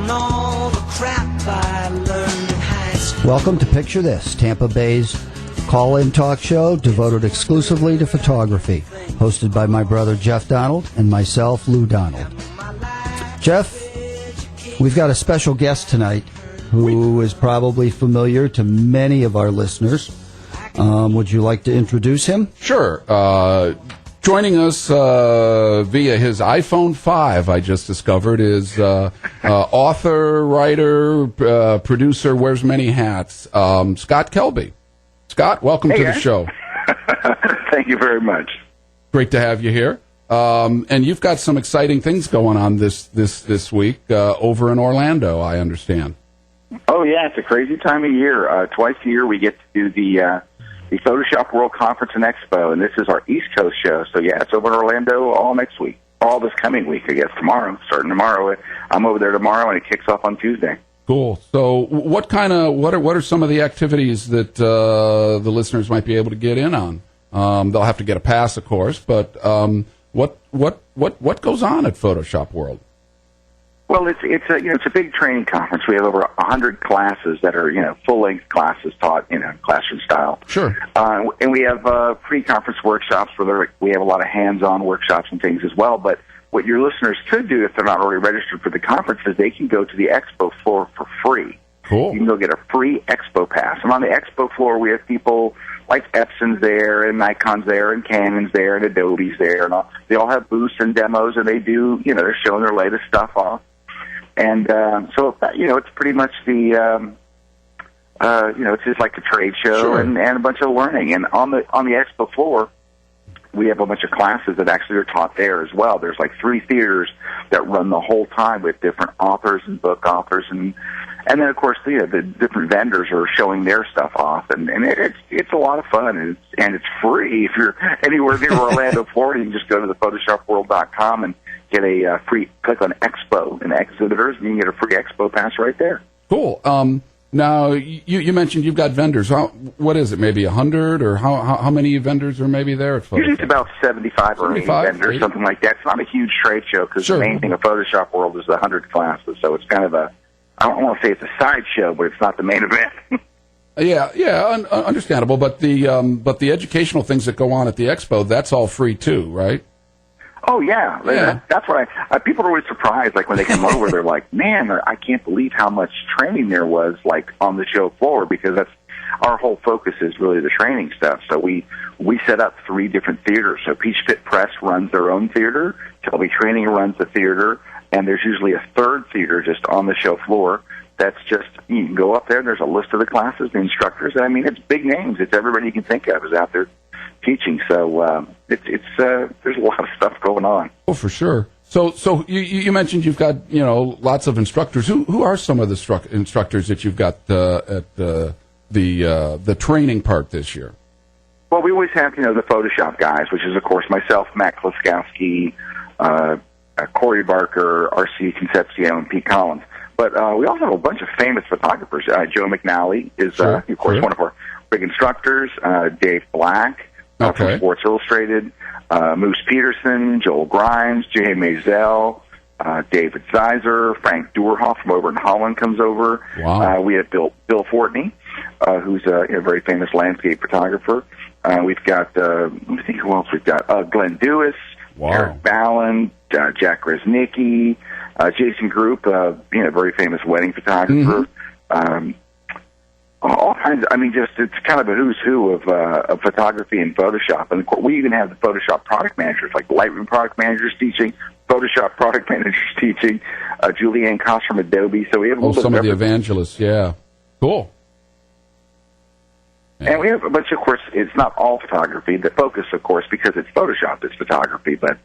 on all the crap I learned in high school. Welcome to Picture This, Tampa Bay's call-in talk show devoted exclusively to photography, hosted by my brother Jeff Donald and myself, Lou Donald. Jeff, we've got a special guest tonight who is probably familiar to many of our listeners. Would you like to introduce him? Sure. Joining us via his iPhone 5, I just discovered, is author, writer, producer, wears many hats, Scott Kelby. Scott, welcome to the show. Thank you very much. Great to have you here. And you've got some exciting things going on this week over in Orlando, I understand. Oh, yeah, it's a crazy time of year. Twice a year we get to do the Photoshop World Conference and Expo, and this is our East Coast show. So, yeah, it's over in Orlando all next week, all this coming week, I guess, tomorrow, starting tomorrow. I'm over there tomorrow, and it kicks off on Tuesday. Cool. So what are some of the activities that the listeners might be able to get in on? They'll have to get a pass, of course, but what goes on at Photoshop World? Well, it's a big training conference. We have over 100 classes that are full-length classes taught classroom style. Sure. And we have pre-conference workshops where we have a lot of hands-on workshops and things as well. But what your listeners could do if they're not already registered for the conference is they can go to the expo floor for free. Cool. You can go get a free expo pass. And on the expo floor, we have people like Epson's there, and Nikon's there, and Canon's there, and Adobe's there, and they all have booths and demos, and they do, they're showing their latest stuff off. And so, it's pretty much the, it's just like a trade show. Sure. and a bunch of learning. And on the expo floor, we have a bunch of classes that actually are taught there as well. There's like 3 theaters that run the whole time with different authors and book authors, and then of course the different vendors are showing their stuff off, and it's a lot of fun, and it's free. If you're anywhere near Orlando, Florida, you can just go to the PhotoshopWorld.com and get a free click on Expo and Exhibitors, and you can get a free Expo pass right there. Cool. Now, you mentioned you've got vendors. What is it, maybe 100, or how many vendors are maybe there at Photoshop? Usually it's about 75 or 80 vendors, 80? something like that. It's not a huge trade show because Sure. the main thing of Photoshop World is the 100 classes, so it's kind of I don't want to say it's a sideshow, but it's not the main event. Understandable. But the educational things that go on at the expo, that's all free too, right? Oh, yeah. That's why people are always surprised. Like, when they come over, they're like, man, I can't believe how much training there was, like, on the show floor, because that's our whole focus is really the training stuff. So we set up 3 different theaters. So Peach Fit Press runs their own theater, Kelby Training runs the theater, and there's usually a 3rd theater just on the show floor. That's just, you can go up there, and there's a list of the classes, the instructors. I mean, it's big names. It's everybody you can think of is out there teaching. So there's a lot of stuff going on. Oh, for sure. So you mentioned you've got lots of instructors. Who are some of the instructors that you've got at the training part this year? Well, we always have the Photoshop guys, which is of course myself, Matt Kloskowski, Corey Barker, R.C. Concepcion, and Pete Collins. But we also have a bunch of famous photographers. Joe McNally is, Sure. of course, one of our big instructors. Dave Black from Sports Illustrated. Moose Peterson, Joel Grimes, Jay Maisel, David Zeiser, Frank Doerhoff from over in Holland comes over. Wow. We have Bill Fortney, who's a very famous landscape photographer. We've got, let me think who else we've got. Glenn Dewis, Wow. Eric Ballin, Jack Resnicki, Jason Group, very famous wedding photographer. Mm-hmm. All kinds. It's kind of a who's who of photography and Photoshop. And of course, we even have the Photoshop product managers, like Lightroom product managers teaching, Photoshop product managers teaching, Julianne Koss from Adobe. So we have some of the evangelists. Yeah, cool. Yeah. And we have a bunch, of course, it's not all photography. The focus, of course, because it's Photoshop, it's photography. But,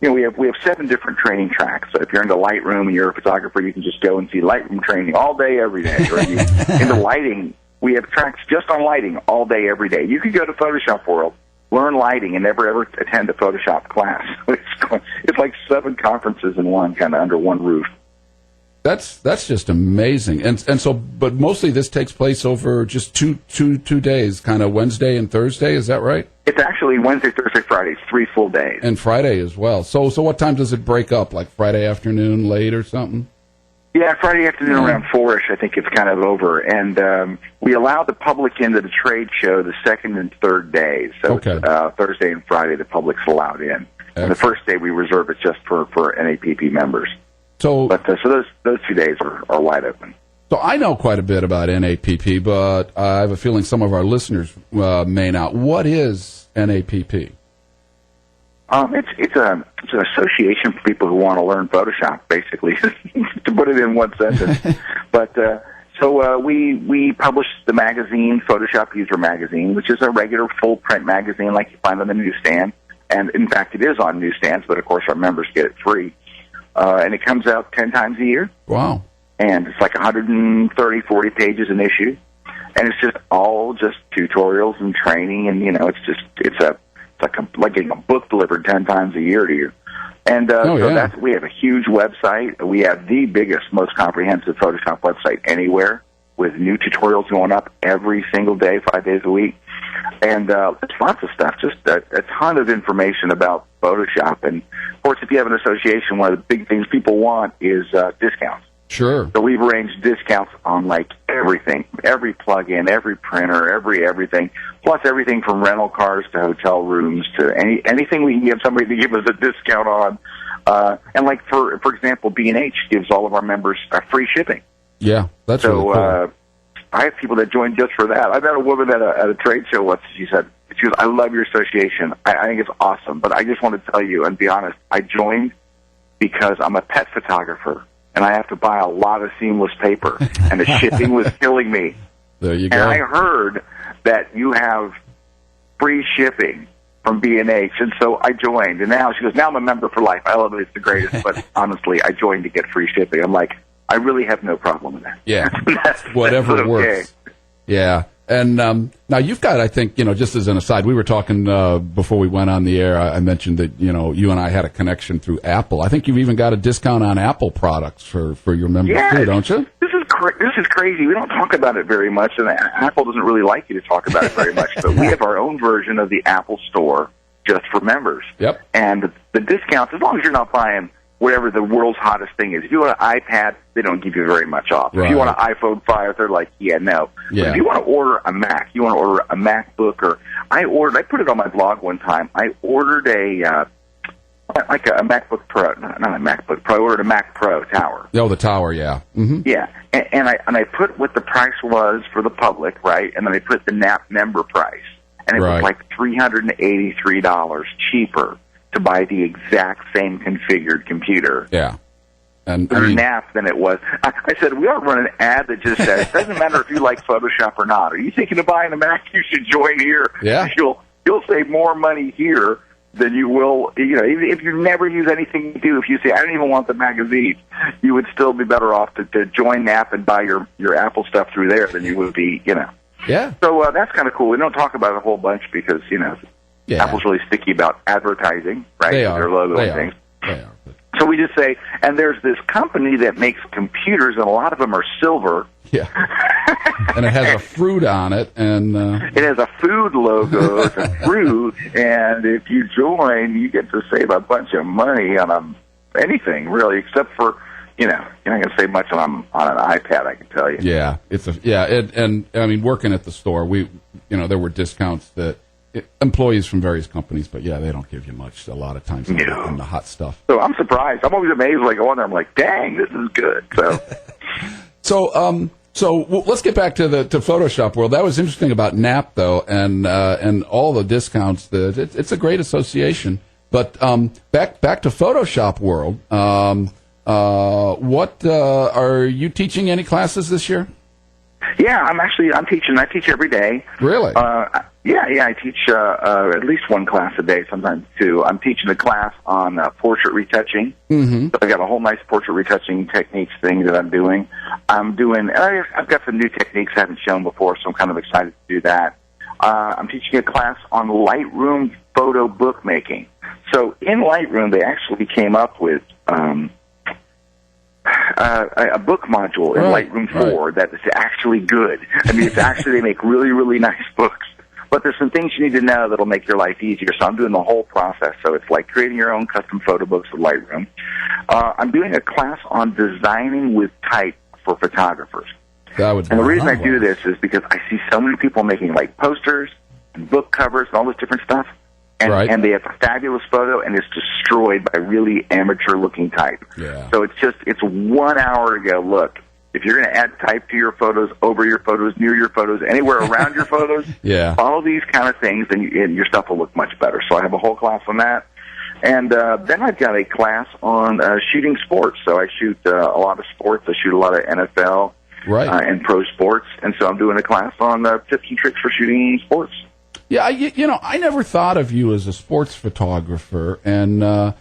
we have 7 different training tracks. So if you're into Lightroom and you're a photographer, you can just go and see Lightroom training all day, every day. Or if you're into lighting, we have tracks just on lighting all day, every day. You could go to Photoshop World, learn lighting, and never, ever attend a Photoshop class. It's like 7 conferences in one, kind of under one roof. That's just amazing. And so, but mostly this takes place over just two days, kind of Wednesday and Thursday. Is that right? It's actually Wednesday, Thursday, Friday. It's 3 full days. And Friday as well. So what time does it break up? Like Friday afternoon, late or something? Yeah, Friday afternoon around 4-ish, I think it's kind of over. And we allow the public into the trade show the second and third days. So Thursday and Friday, the public's allowed in. And the first day, we reserve it just for NAPP members. So those 2 days are wide open. So I know quite a bit about NAPP, but I have a feeling some of our listeners may not. What is NAPP? It's an association for people who want to learn Photoshop, basically, to put it in one sentence. But so we publish the magazine, Photoshop User Magazine, which is a regular full print magazine like you find on the newsstand. And in fact, it is on newsstands, but of course our members get it free. And it comes out 10 times a year. Wow! And it's like 130, 40 pages an issue, and it's just all tutorials and training, and it's like getting a book delivered 10 times a year to you. And we have a huge website. We have the biggest, most comprehensive Photoshop website anywhere, with new tutorials going up every single day, 5 days a week. And it's lots of stuff, just a ton of information about Photoshop. And, of course, if you have an association, one of the big things people want is discounts. Sure. So we've arranged discounts on, like, everything, every plug-in, every printer, everything, plus everything from rental cars to hotel rooms to anything we can get somebody to give us a discount on. And, like, for example, B&H gives all of our members free shipping. Yeah, that's really cool. I have people that join just for that. I met a woman at a trade show once. She goes, I love your association. I think it's awesome. But I just want to tell you and be honest, I joined because I'm a pet photographer, and I have to buy a lot of seamless paper, and the shipping was killing me. There you go. And I heard that you have free shipping from B&H, and so I joined. And now she goes, now I'm a member for life. I love it. It's the greatest. But honestly, I joined to get free shipping. I'm like, I really have no problem with that. Yeah, whatever works. Yeah, and now you've got, I think, just as an aside, we were talking before we went on the air. I mentioned that you and I had a connection through Apple. I think you've even got a discount on Apple products for your members too, don't you? This is crazy. We don't talk about it very much, and Apple doesn't really like you to talk about it very much. But we have our own version of the Apple Store just for members. Yep. And the discounts, as long as you're not buying whatever the world's hottest thing is. If you want an iPad, they don't give you very much off. Right. If you want an iPhone 5, they're like, no. Yeah. But if you want to order a Mac, you want to order a MacBook, I put it on my blog one time. I ordered a MacBook Pro, not a MacBook Pro, I ordered a Mac Pro Tower. Oh, the Tower, yeah. Mm-hmm. Yeah, and I put what the price was for the public, right, and then I put the NAP member price, and it was like $383 cheaper to buy the exact same configured computer. Yeah. And NAP than it was. I said, we ought to run an ad that just says, it doesn't matter if you like Photoshop or not. Are you thinking of buying a Mac? You should join here. Yeah. You'll save more money here than you will, even if you never use anything to do. If you say, I don't even want the magazine, you would still be better off to join NAP and buy your Apple stuff through there than you would be, Yeah. So that's kind of cool. We don't talk about it a whole bunch because, Apple's really sticky about advertising, right? They are. Their logo and things. They are. So we just say, and there's this company that makes computers, and a lot of them are silver. Yeah. And it has a fruit on it, and it has a food logo. It's a fruit, and if you join, you get to save a bunch of money on anything really, except for you're not going to save much on an iPad. I can tell you. Yeah, and I mean, working at the store, there were discounts that. Employees from various companies, but they don't give you much a lot of times in the hot stuff. So I'm surprised. I'm always amazed when I go on there. I'm like, dang, this is good. So let's get back to Photoshop World. That was interesting about NAP though, and all the discounts. It's a great association. But back to Photoshop World. What are you teaching any classes this year? Yeah, I'm teaching. I teach every day. Really? Yeah, I teach at least one class a day, sometimes two. I'm teaching a class on portrait retouching. Mm-hmm. So I've got a whole nice portrait retouching techniques thing that I'm doing. I've got some new techniques I haven't shown before, so I'm kind of excited to do that. I'm teaching a class on Lightroom photo bookmaking. So in Lightroom, they actually came up with a book module in Lightroom 4 that is actually good. I mean, they make really, really nice books. But there's some things you need to know that'll make your life easier. So I'm doing the whole process. So it's like creating your own custom photo books with Lightroom. I'm doing a class on designing with type for photographers. And the reason I do this is because I see so many people making like posters and book covers and all this different stuff. And they have a fabulous photo, and it's destroyed by really amateur-looking type. Yeah. So it's 1 hour to go, look, if you're going to add type to your photos, over your photos, near your photos, anywhere around your photos, follow these kind of things, and your stuff will look much better. So I have a whole class on that. And then I've got a class on shooting sports. So I shoot a lot of sports. I shoot a lot of NFL and pro sports. And so I'm doing a class on tips and tricks for shooting sports. Yeah, I never thought of you as a sports photographer, and I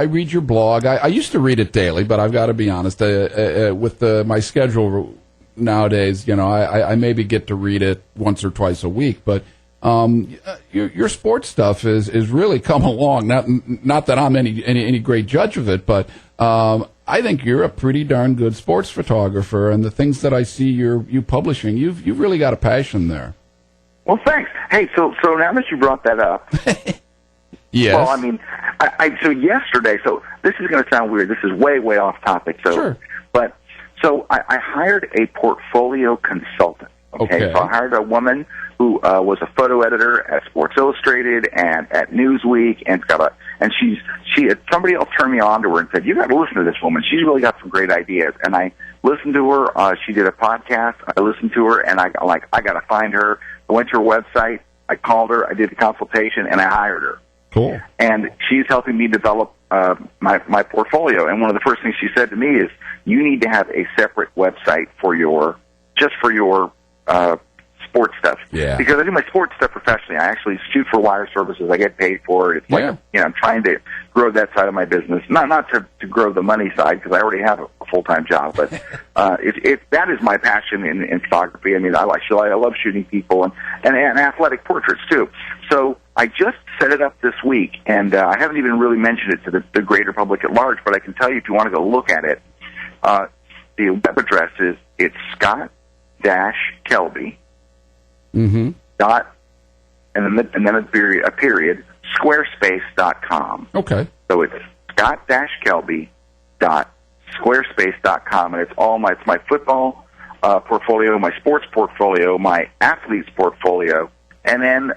read your blog. I used to read it daily, but I've got to be honest. With my schedule nowadays, I maybe get to read it once or twice a week. But your sports stuff is really come along. Not that I'm any great judge of it, but I think you're a pretty darn good sports photographer, and the things that I see you publishing, you've really got a passion there. Well, thanks. Hey, so now that you brought that up, yes. Well, I mean, so yesterday, so this is going to sound weird. This is way off topic. So, sure. But so I hired a portfolio consultant. Okay. So I hired a woman who was a photo editor at Sports Illustrated and at Newsweek, and somebody else turned me on to her and said, "You got to listen to this woman. She's really got some great ideas." And I listened to her. She did a podcast. I listened to her, and I got to find her. I went to her website. I called her. I did a consultation, and I hired her. Cool. And she's helping me develop my portfolio. And one of the first things she said to me is, "You need to have a separate website for your sports stuff." Yeah. Because I do my sports stuff professionally. I actually shoot for wire services. I get paid for it. It's like I'm trying to grow that side of my business, not to grow the money side, because I already have a full-time job. But that is my passion in photography. I mean, I love shooting people and athletic portraits too. So I just set it up this week, and I haven't even really mentioned it to the greater public at large. But I can tell you, if you want to go look at it, the web address is Scott-Kelby. Mm-hmm. And then a period, squarespace.com. Okay. So it's scott-kelby.squarespace.com, and it's my football portfolio, my sports portfolio, my athletes portfolio, and then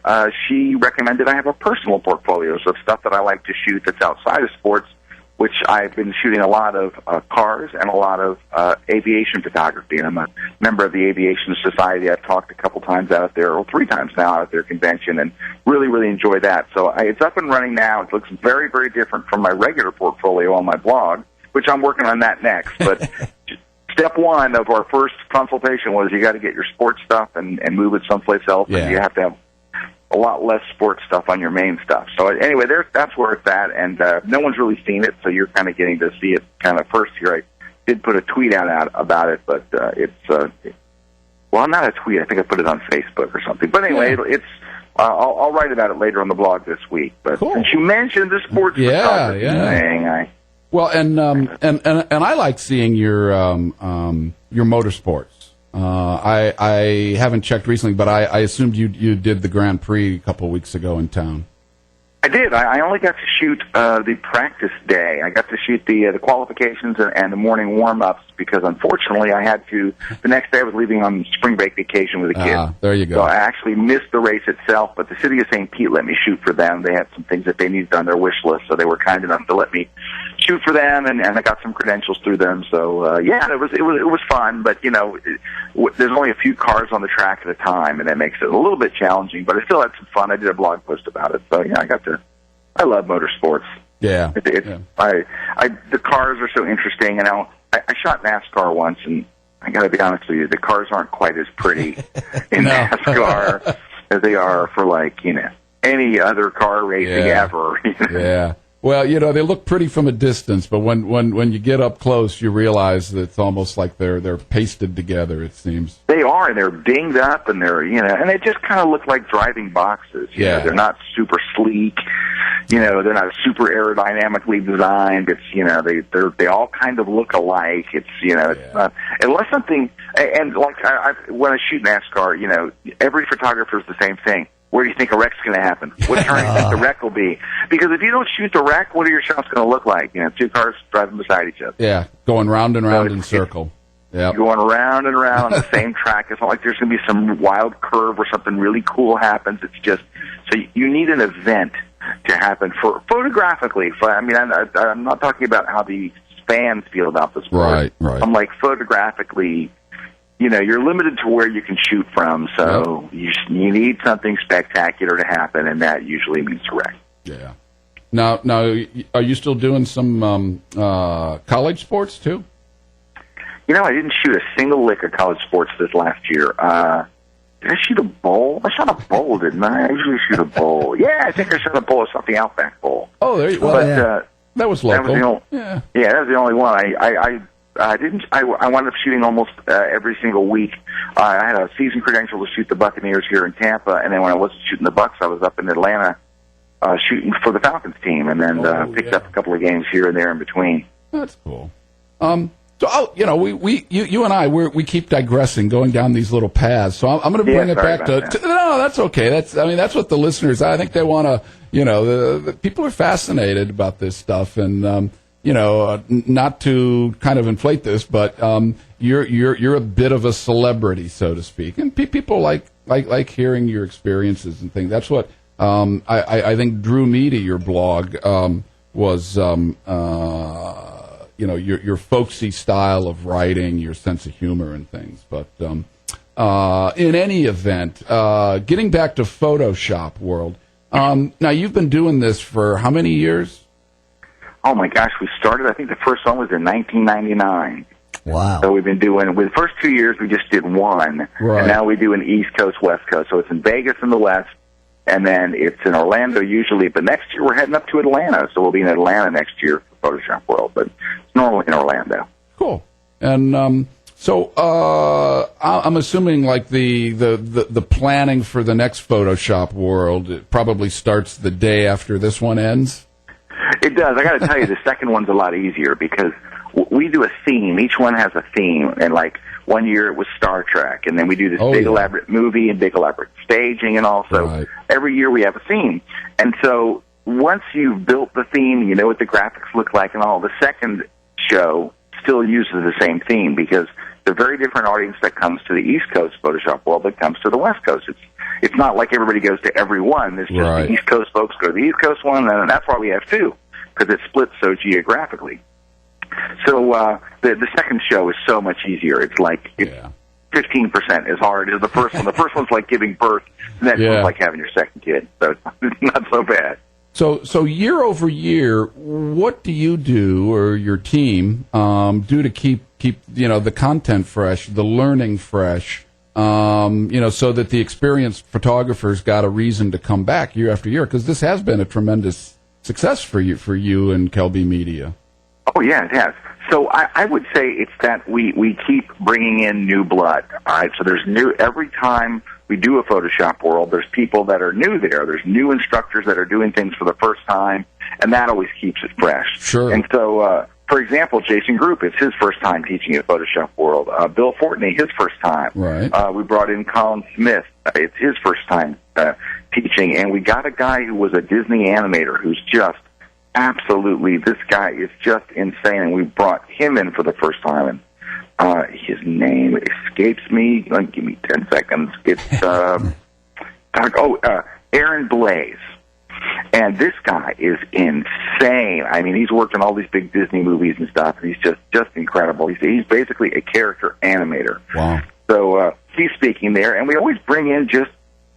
she recommended I have a personal portfolio, so stuff that I like to shoot that's outside of sports, which I've been shooting a lot of cars and a lot of aviation photography. And I'm a member of the Aviation Society. I've talked a couple times out there, or 3 times now out at their convention, and really enjoy that. So it's up and running now. It looks very different from my regular portfolio on my blog, which I'm working on that next. But step 1 of our first consultation was you got to get your sports stuff and move it someplace else, and you have to have a lot less sports stuff on your main stuff. So anyway, that's where it's at, and no one's really seen it, so you're kind of getting to see it kind of first here. I did put a tweet out about it, but not a tweet. I think I put it on Facebook or something. But anyway, I'll write about it later on the blog this week. But since you mentioned the sports photography thing, well, and I like seeing your motorsports. I haven't checked recently, but I assumed you did the Grand Prix a couple of weeks ago in town. I did. I only got to shoot the practice day. I got to shoot the qualifications and the morning warm-ups because, unfortunately, I had to. The next day I was leaving on spring break vacation with the kids. There you go. So I actually missed the race itself, but the city of St. Pete let me shoot for them. They had some things that they needed on their wish list, so they were kind enough to let me shoot for them, and I got some credentials through them. So it was fun, but there's only a few cars on the track at a time, and that makes it a little bit challenging. But I still had some fun. I did a blog post about it, so I love motorsports. Yeah. The cars are so interesting, and I shot NASCAR once, and I got to be honest with you, the cars aren't quite as pretty in NASCAR as they are for any other car racing ever. Yeah. Well, they look pretty from a distance, but when you get up close, you realize that it's almost like they're pasted together, it seems. They are, and they're dinged up, and and they just kind of look like driving boxes. They're not super sleek. They're not super aerodynamically designed. It's, they all kind of look alike. It's, it's not, unless something, And like when I shoot NASCAR, you know, every photographer is the same thing. Where do you think a wreck's going to happen? What turn do you think the wreck will be? Because if you don't shoot the wreck, what are your shots going to look like? You know, two cars driving beside each other. Yeah, going round and round in circle. Yeah, going around and around on the same track. It's not like there's going to be some wild curve where something really cool happens. It's just so you need an event to happen for photographically. I mean, I'm not talking about how the fans feel about the sport. Right. I'm like photographically. You know, you're limited to where you can shoot from, so you need something spectacular to happen, and that usually means a wreck. Yeah. Now, are you still doing some college sports too? You know, I didn't shoot a single lick of college sports this last year. Did I shoot a bowl? I shot a bowl, didn't I? I usually shoot a bowl. Yeah, I think I shot a bowl. It's not the Outback Bowl. Oh, there you go. That was local. That was the only one. I didn't. I wound up shooting almost every single week. I had a season credential to shoot the Buccaneers here in Tampa, and then when I wasn't shooting the Bucs, I was up in Atlanta shooting for the Falcons team, and then picked up a couple of games here and there in between. That's cool. So, you know, you and I, we keep digressing, going down these little paths. So I'm going to bring it back to no, that's okay. That's what the listeners. I think they want to. You know, the people are fascinated about this stuff, and you know, not to kind of inflate this, but you're a bit of a celebrity, so to speak, and people like hearing your experiences and things. That's what I think drew me to your blog was you know, your folksy style of writing, your sense of humor and things. But in any event, getting back to Photoshop world, now you've been doing this for how many years? Oh my gosh, we started, I think the first one was in 1999. Wow. So we've been doing, with the first 2 years we just did one, right. And now we do an East Coast, West Coast. So it's in Vegas in the West, and then it's in Orlando usually, but next year we're heading up to Atlanta, so we'll be in Atlanta next year for Photoshop World, but it's normally in Orlando. Cool. And so I'm assuming like the planning for the next Photoshop World, it probably starts the day after this one ends? It does. I got to tell you, the second one's a lot easier because we do a theme. Each one has a theme, and like 1 year it was Star Trek, and then we do this elaborate movie and big elaborate staging, and also every year we have a theme. And so once you've built the theme, you know what the graphics look like and all, the second show still uses the same theme because the very different audience that comes to the East Coast Photoshop World that comes to the West Coast. It's not like everybody goes to every one. It's just the East Coast folks go to the East Coast one, and that's why we have two, because it splits so geographically. So the second show is so much easier. It's like 15% as hard as the first one. The first one's like giving birth, and that one's like having your second kid. So it's not so bad. So year over year, what do you do or your team do to keep you know the content fresh, the learning fresh? You know, so that the experienced photographers got a reason to come back year after year, because this has been a tremendous success for you and Kelby Media. Oh yeah, it has. So I would say it's that we keep bringing in new blood. All right, so there's every time we do a Photoshop World, there's people that are new there. There's new instructors that are doing things for the first time, and that always keeps it fresh. Sure. And so, for example, Jason Group, it's his first time teaching at Photoshop World. Bill Fortney, his first time. Right. We brought in Colin Smith. It's his first time teaching. And we got a guy who was a Disney animator who's just absolutely, this guy is just insane. And we brought him in for the first time. And his name escapes me. Give me 10 seconds. It's Aaron Blaze. And this guy is insane. I mean, he's worked on all these big Disney movies and stuff, and he's just incredible. He's basically a character animator. Wow. So he's speaking there, and we always bring in just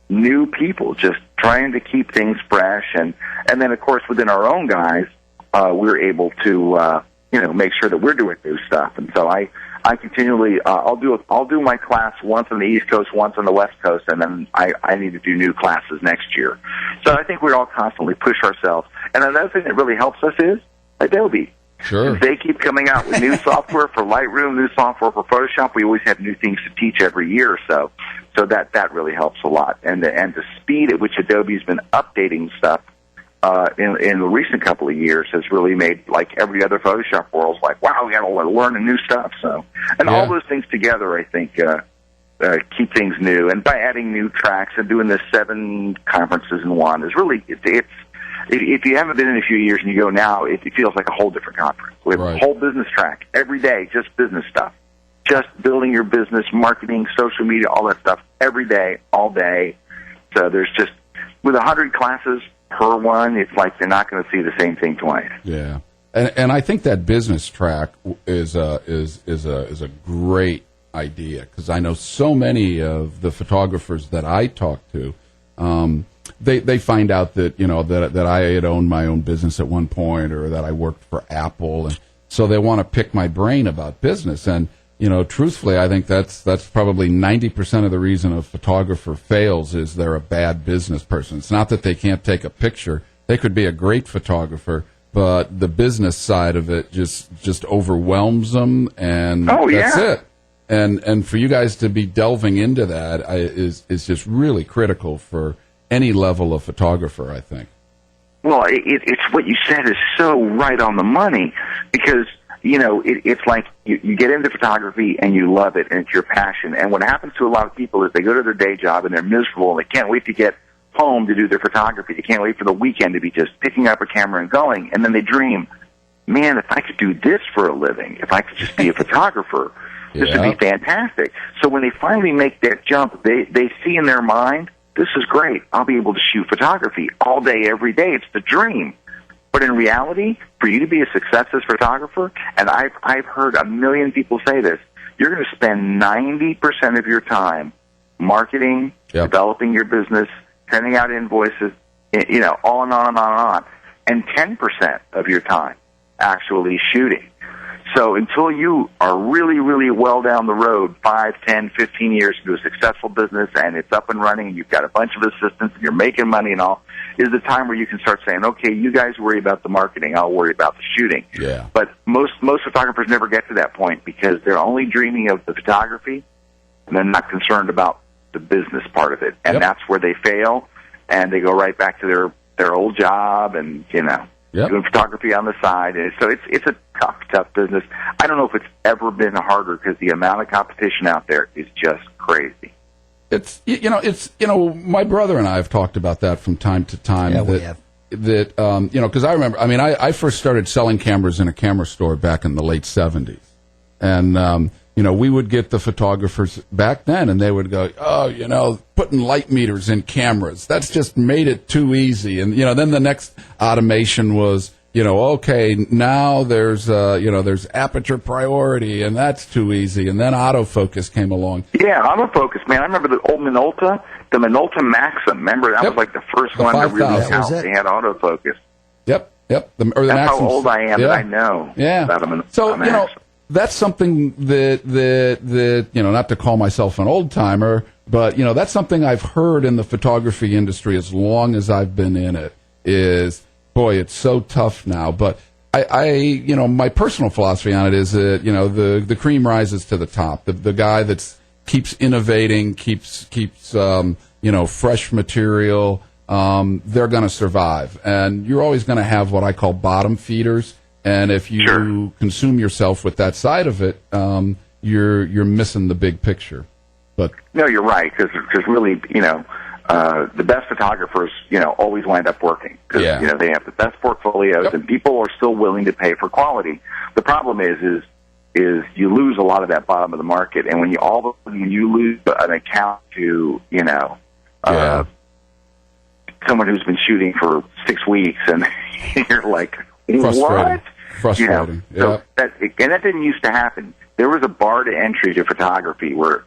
new people, just trying to keep things fresh. And then, of course, within our own guys, we're able to, make sure that we're doing new stuff. And so I continually, I'll do my class once on the East Coast, once on the West Coast, and then I need to do new classes next year. So I think we all constantly push ourselves. And another thing that really helps us is Adobe. Sure. They keep coming out with new software for Lightroom, new software for Photoshop. We always have new things to teach every year or so. So that really helps a lot. And the speed at which Adobe's been updating stuff in the recent couple of years has really made like every other Photoshop world's like, wow, we got to learn new stuff. So, and all those things together, I think, keep things new. And by adding new tracks and doing this 7 conferences in one is really, if you haven't been in a few years and you go now, it feels like a whole different conference. We have a whole business track every day, just business stuff, just building your business, marketing, social media, all that stuff every day, all day. So there's just, with 100 classes per one, it's like they're not going to see the same thing twice. Yeah, and I think that business track is a great idea, because I know so many of the photographers that I talk to, they find out that that I had owned my own business at one point, or that I worked for Apple, and so they want to pick my brain about business. And truthfully, I think that's probably 90% of the reason a photographer fails is they're a bad business person. It's not that they can't take a picture; they could be a great photographer, but the business side of it just overwhelms them, and that's it. And for you guys to be delving into that is just really critical for any level of photographer, I think. Well, it's what you said is so right on the money, because it's like you get into photography and you love it and it's your passion. And what happens to a lot of people is they go to their day job and they're miserable and they can't wait to get home to do their photography. They can't wait for the weekend to be just picking up a camera and going. And then they dream, man, if I could do this for a living, if I could just be a photographer, this would be fantastic. So when they finally make that jump, they see in their mind, this is great. I'll be able to shoot photography all day, every day. It's the dream. But in reality, for you to be a success as a photographer, and I've heard a million people say this, you're going to spend 90% of your time marketing, developing your business, sending out invoices, on and on and on and on, and 10% of your time actually shooting. So until you are really, really well down the road, 5, 10, 15 years into a successful business, and it's up and running, and you've got a bunch of assistants, and you're making money and all, is the time where you can start saying, okay, you guys worry about the marketing, I'll worry about the shooting. Yeah. But most photographers never get to that point because they're only dreaming of the photography, and they're not concerned about the business part of it. And that's where they fail, and they go right back to their old job and, doing photography on the side. And so it's a tough business. I don't know if it's ever been harder because the amount of competition out there is just crazy. It's my brother and I have talked about that from time to time. Yeah, we have. That because I remember. I mean, I first started selling cameras in a camera store back in the late '70s, and we would get the photographers back then, and they would go, putting light meters in cameras, that's just made it too easy. And then the next automation was, okay, now there's aperture priority, and that's too easy. And then autofocus came along. Yeah, autofocus, man. I remember the old Minolta, the Minolta Maxim. Remember, that was like the first one to really count. They had autofocus. Yep. That's how old I am, and I know about a Maxim. That's something that not to call myself an old timer, but that's something I've heard in the photography industry as long as I've been in it. Is, boy, it's so tough now. But I my personal philosophy on it is that the cream rises to the top. The guy that keeps innovating, keeps fresh material, they're going to survive. And you're always going to have what I call bottom feeders. And if you consume yourself with that side of it, you're missing the big picture. But no, you're right, because really, the best photographers, always wind up working because they have the best portfolios, and people are still willing to pay for quality. The problem is you lose a lot of that bottom of the market, and when you lose an account to someone who's been shooting for 6 weeks, and you're like, what? Frustrating. So that didn't used to happen. There was a bar to entry to photography where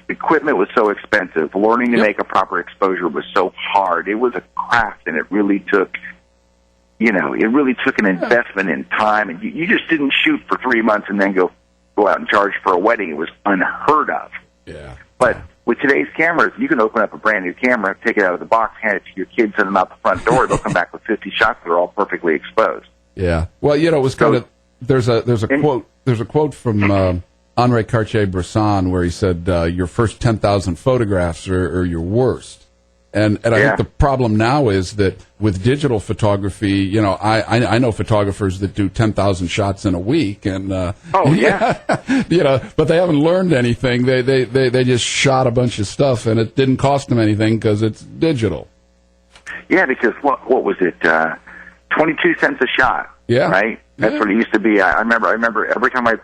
equipment was so expensive. Learning to make a proper exposure was so hard. It was a craft, and it really took, an investment in time. And you just didn't shoot for 3 months and then go out and charge for a wedding. It was unheard of. Yeah. But with today's cameras, you can open up a brand new camera, take it out of the box, hand it to your kids, send them out the front door. They'll come back with 50 shots that are all perfectly exposed. Yeah. Well, it was kind of there's a quote from Henri Cartier-Bresson where he said your first 10,000 photographs are your worst. And I think the problem now is that with digital photography, you know, I know photographers that do 10,000 shots in a week, and you know, but they haven't learned anything. They just shot a bunch of stuff, and it didn't cost them anything because it's digital. Yeah, because what was it? 22 cents a shot. Yeah, right. That's what it used to be. I remember every time I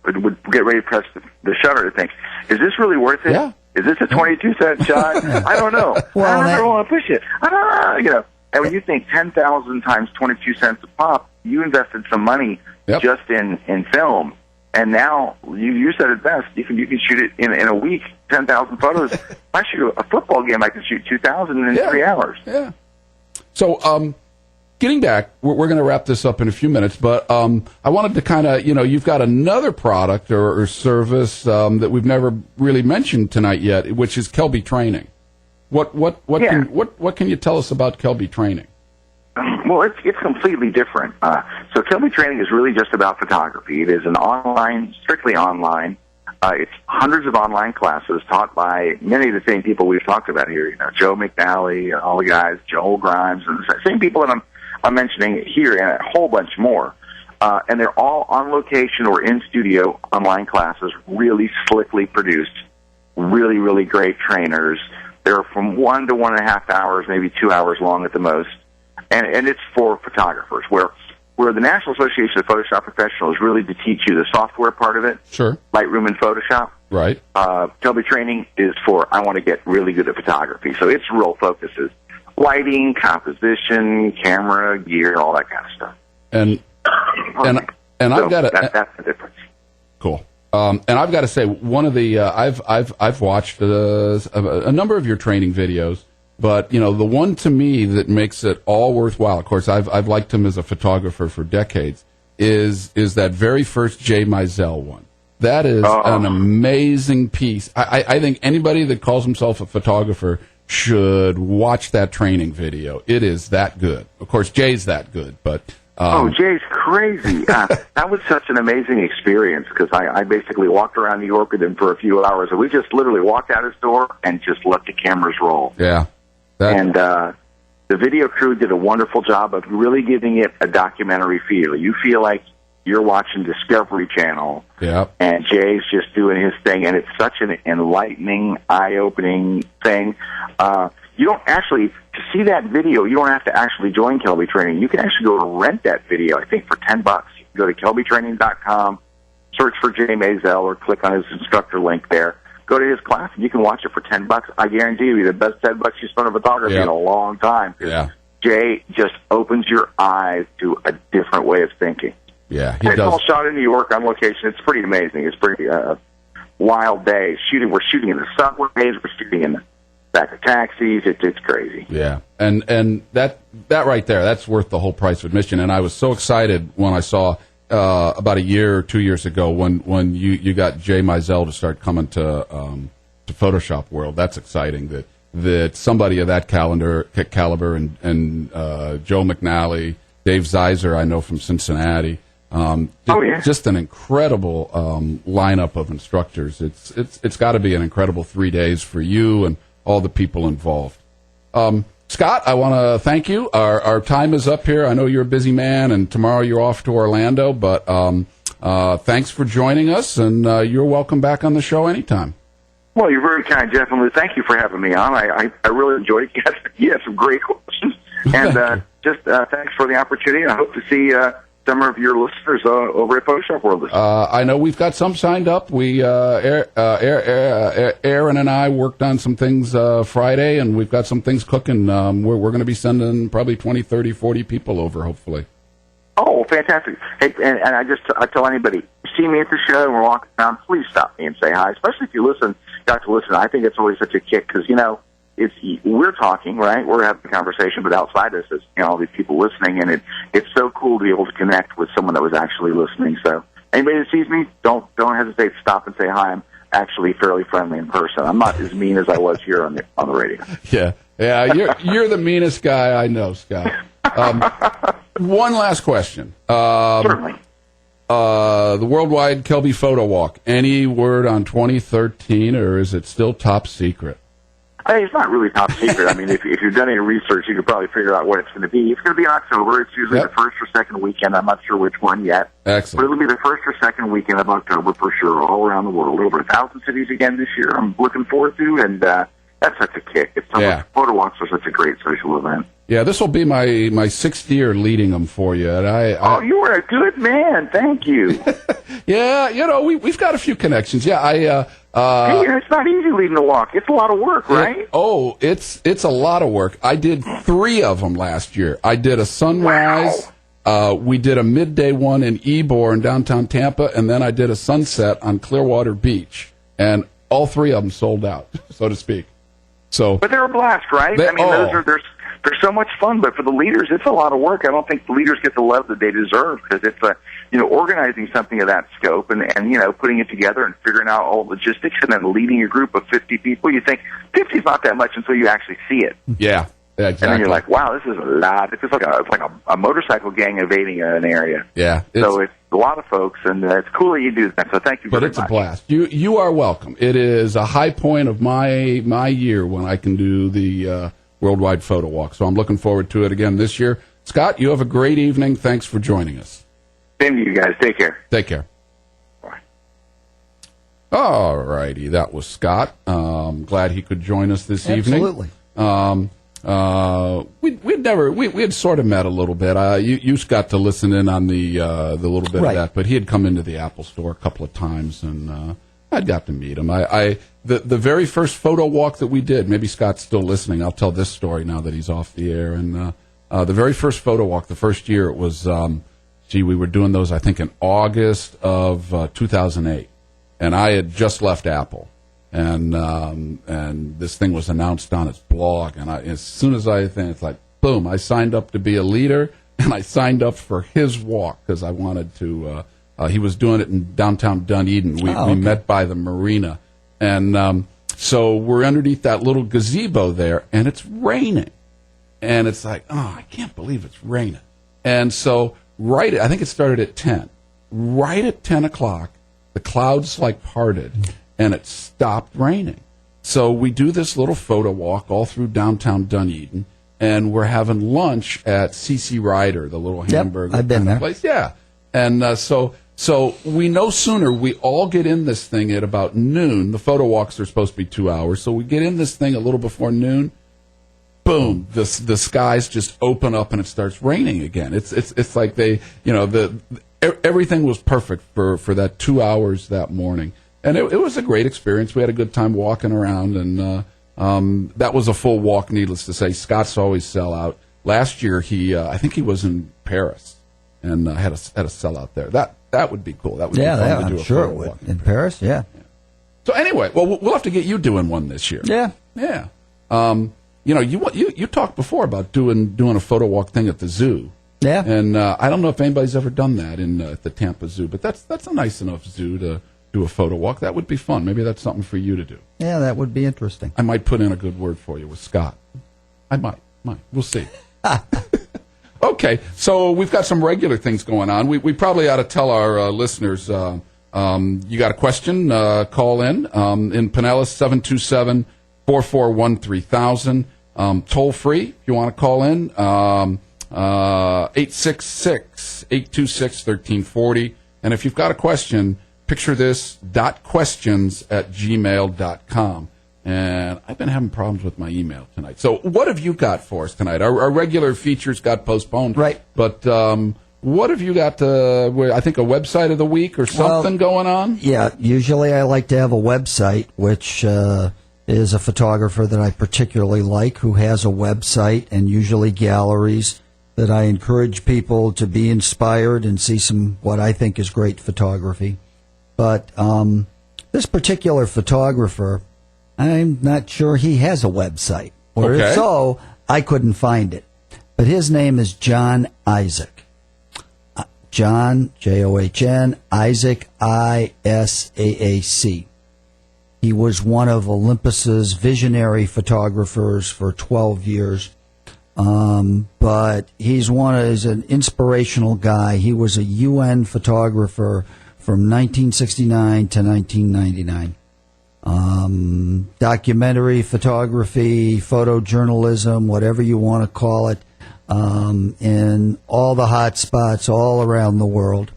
would get ready to press the shutter to think, is this really worth it? Yeah. Is this a 22-cent shot? I don't know. Well, I don't want to push it. I don't know. You know, and when you think 10,000 times 22 cents a pop, you invested some money just in film, and now you said it best. You can shoot it in a week, 10,000 photos. If I shoot a football game, I can shoot 2,000 in 3 hours. Yeah. So, getting back, we're going to wrap this up in a few minutes, but I wanted to kind of, you know, you've got another product or service that we've never really mentioned tonight yet, which is Kelby Training. What can you tell us about Kelby Training? Well, it's completely different. So Kelby Training is really just about photography. It is an strictly online. It's hundreds of online classes taught by many of the same people we've talked about here. You know, Joe McNally, all the guys, Joel Grimes, and the same people that I'm mentioning here, and a whole bunch more. And they're all on location or in studio online classes, really slickly produced, really, really great trainers. They're from 1 to 1.5 hours, maybe 2 hours long at the most. And it's for photographers, where the National Association of Photoshop Professionals is really to teach you the software part of it. Sure. Lightroom and Photoshop. Right. Kelby Training is for, I want to get really good at photography. So its real focus is lighting, composition, camera, gear, all that kind of stuff. And I've got that's the difference. Cool. And I've got to say, one of the I've watched a number of your training videos, but you know, the one to me that makes it all worthwhile. Of course, I've liked him as a photographer for decades. Is that very first Jay Mizell one? That is an amazing piece. I think anybody that calls himself a photographer should watch that training video. It is that good. Of course, Jay's that good, but Jay's crazy. That was such an amazing experience because I basically walked around New York with him for a few hours, and we just literally walked out his door and just let the cameras roll. Yeah. And the video crew did a wonderful job of really giving it a documentary feel. You feel like you're watching Discovery Channel, and Jay's just doing his thing, and it's such an enlightening, eye-opening thing. You don't actually, to see that video, you don't have to actually join Kelby Training. You can actually go to rent that video, I think, for $10. You can go to kelbytraining.com, search for Jay Mizell, or click on his instructor link there. Go to his class, and you can watch it for $10. I guarantee you, the best $10 you spent on photography in a long time. Yeah. Jay just opens your eyes to a different way of thinking. Yeah, he does. It's all shot in New York on location. It's pretty amazing. It's pretty wild day. We're shooting in the subways. We're shooting in the back of taxis. It's crazy. Yeah, and that right there, that's worth the whole price of admission. And I was so excited when I saw about a year or 2 years ago when you got Jay Mizell to start coming to Photoshop World. That's exciting that somebody of that caliber and Joe McNally, Dave Zeiser, I know from Cincinnati. Just an incredible lineup of instructors. It's got to be an incredible 3 days for you and all the people involved. Scott, I want to thank you. Our time is up here. I know you're a busy man, and tomorrow you're off to Orlando, but thanks for joining us, and you're welcome back on the show anytime. Well, you're very kind, Jeff, and thank you for having me on. I really enjoyed it. You had some great questions, and thanks for the opportunity. I hope to see some of your listeners over at Photoshop World. I know we've got some signed up. We Aaron and I worked on some things Friday, and we've got some things cooking. We're going to be sending probably 20, 30, 40 people over, hopefully. Oh, fantastic. Hey, and I tell anybody, see me at the show and we're walking around, please stop me and say hi, especially if you got to listen. I think it's always such a kick because, you know, we're talking, right? We're having a conversation, but outside us is, you know, all these people listening, and it's so cool to be able to connect with someone that was actually listening. So anybody that sees me, don't hesitate to stop and say hi. I'm actually fairly friendly in person. I'm not as mean as I was here on the radio. Yeah, you're the meanest guy I know, Scott. One last question. Certainly. The Worldwide Kelby Photo Walk. Any word on 2013, or is it still top secret? It's not really top secret. I mean, if you've done any research, you could probably figure out what it's going to be. It's going to be in October. It's usually the first or second weekend. I'm not sure which one yet. Excellent. But it'll be the first or second weekend of October for sure, all around the world. Over 1,000 cities again this year. I'm looking forward to, and that's such a kick. It's so much, photo walks are such a great social event. Yeah, this will be my sixth year leading them for you. And you are a good man. Thank you. Yeah, we've got a few connections. Yeah, hey, it's not easy leading a walk. It's a lot of work, right? It's a lot of work. I did 3 of them last year. I did a sunrise. Wow. We did a midday one in Ybor in downtown Tampa, and then I did a sunset on Clearwater Beach. And all 3 of them sold out, so to speak. But they're a blast, right? They're so much fun, but for the leaders, it's a lot of work. I don't think the leaders get the love that they deserve, because it's organizing something of that scope and putting it together and figuring out all the logistics and then leading a group of 50 people. You think 50 is not that much until you actually see it. Yeah, exactly. And then you're like, wow, this is a lot. It's like a motorcycle gang evading an area. Yeah. So it's a lot of folks, and it's cool that you do that. So thank you very much. But it's a blast. You are welcome. It is a high point of my year when I can do the Worldwide Photo Walk. So I'm looking forward to it again this year. Scott, you have a great evening. Thanks for joining us. Same to you guys. Take care. Take care. Bye. All righty. That was Scott. Glad he could join us this evening. Absolutely. We had sort of met a little bit. You got to listen in on the little bit of that, but he had come into the Apple store a couple of times, and I'd got to meet him. The very first photo walk that we did, maybe Scott's still listening. I'll tell this story now that he's off the air. And the very first photo walk, the first year, it was, we were doing those, I think, in August of 2008. And I had just left Apple. And this thing was announced on its blog. And as soon as it's like, boom, I signed up to be a leader, and I signed up for his walk because I wanted to. He was doing it in downtown Dunedin. We met by the marina. And so we're underneath that little gazebo there, and it's raining. And it's like, I can't believe it's raining. And so I think it started at 10. Right at 10 o'clock, the clouds parted, and it stopped raining. So we do this little photo walk all through downtown Dunedin, and we're having lunch at CC Ryder, the little hamburger I've been there. place. Yeah. And so we no sooner, we all get in this thing at about noon. The photo walks are supposed to be 2 hours, so we get in this thing a little before noon. Boom! The skies just open up and it starts raining again. It's like everything was perfect for that 2 hours that morning, and it was a great experience. We had a good time walking around, and that was a full walk. Needless to say, Scott's always sell out. Last year I think he was in Paris and had a sellout there. That would be cool. That would be fun to do a photo walk. In Paris, yeah. So anyway, we'll have to get you doing one this year. Yeah. Yeah. You talked before about doing a photo walk thing at the zoo. Yeah. And I don't know if anybody's ever done that at the Tampa Zoo, but that's a nice enough zoo to do a photo walk. That would be fun. Maybe that's something for you to do. Yeah, that would be interesting. I might put in a good word for you with Scott. I might. We'll see. Okay, so we've got some regular things going on. We probably ought to tell our listeners, you got a question, call in Pinellas, 727-441-3000. Toll free, if you want to call in, 866-826-1340. And if you've got a question, picture this, .questions@gmail.com. And I've been having problems with my email tonight. So what have you got for us tonight? Our regular features got postponed. Right. But what have you got, I think, a website of the week or something going on? Yeah, usually I like to have a website, which is a photographer that I particularly like who has a website, and usually galleries that I encourage people to be inspired and see some what I think is great photography. But this particular photographer, I'm not sure he has a website. Or if so, I couldn't find it. But his name is John Isaac. John, John, Isaac, Isaac. He was one of Olympus's visionary photographers for 12 years. But he's an inspirational guy. He was a UN photographer from 1969 to 1999. documentary photography, photojournalism, whatever you want to call it, in all the hot spots all around the world.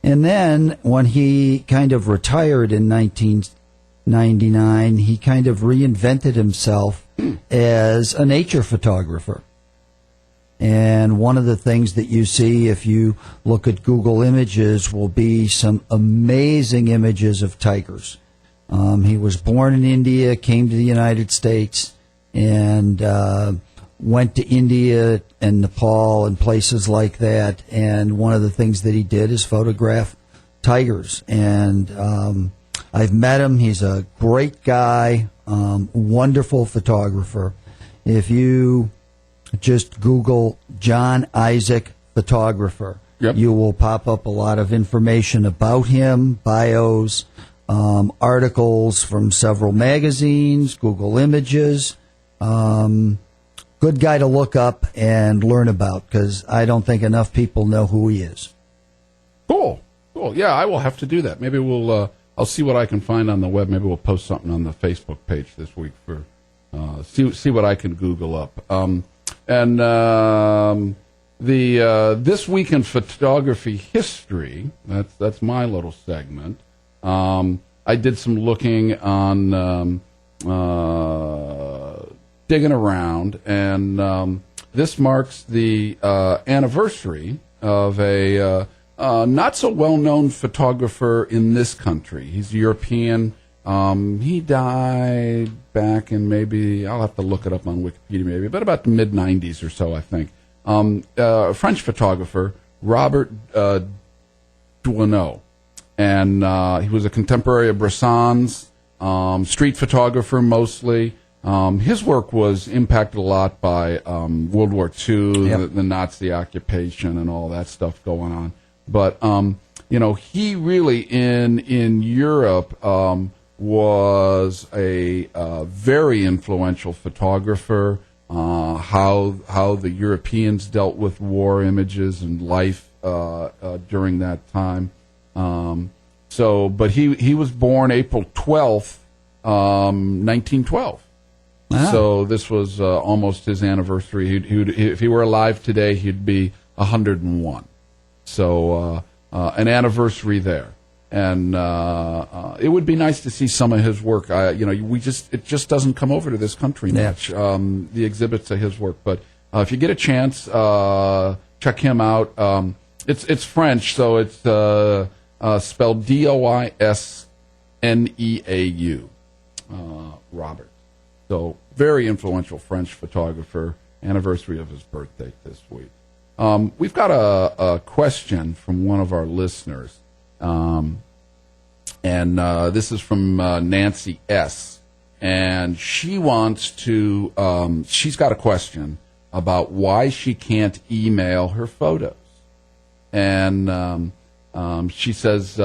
And then when he kind of retired in 1999, he kind of reinvented himself as a nature photographer. And one of the things that you see if you look at Google Images will be some amazing images of tigers. He was born in India, came to the United States, and went to India and Nepal and places like that. And one of the things that he did is photograph tigers. And I've met him. He's a great guy, wonderful photographer. If you just Google John Isaac photographer, you will pop up a lot of information about him, bios, articles from several magazines, Google Images. Good guy to look up and learn about, because I don't think enough people know who he is. Cool. Yeah, I will have to do that. Maybe I'll see what I can find on the web. Maybe we'll post something on the Facebook page this week for see what I can Google up. This week in photography history. That's my little segment. I did some looking on digging around, and this marks the anniversary of a not so well-known photographer in this country. He's European. He died back in maybe, I'll have to look it up on Wikipedia maybe, but about the mid-90s or so, I think. French photographer, Robert Duaneau. And he was a contemporary of Bresson's, street photographer mostly. His work was impacted a lot by World War II, the Nazi occupation, and all that stuff going on. But he really in Europe was a very influential photographer. How the Europeans dealt with war images and life during that time. But he was born April 12th, 1912. Wow. So this was almost his anniversary. If he were alive today, he'd be 101. So an anniversary there, and it would be nice to see some of his work. It just doesn't come over to this country much. The exhibits of his work, but if you get a chance, check him out. It's French, so it's spelled Doisneau. Robert. So very influential French photographer. Anniversary of his birthday this week. We've got a question from one of our listeners, and this is from Nancy S. And she wants to. She's got a question about why she can't email her photos, and she says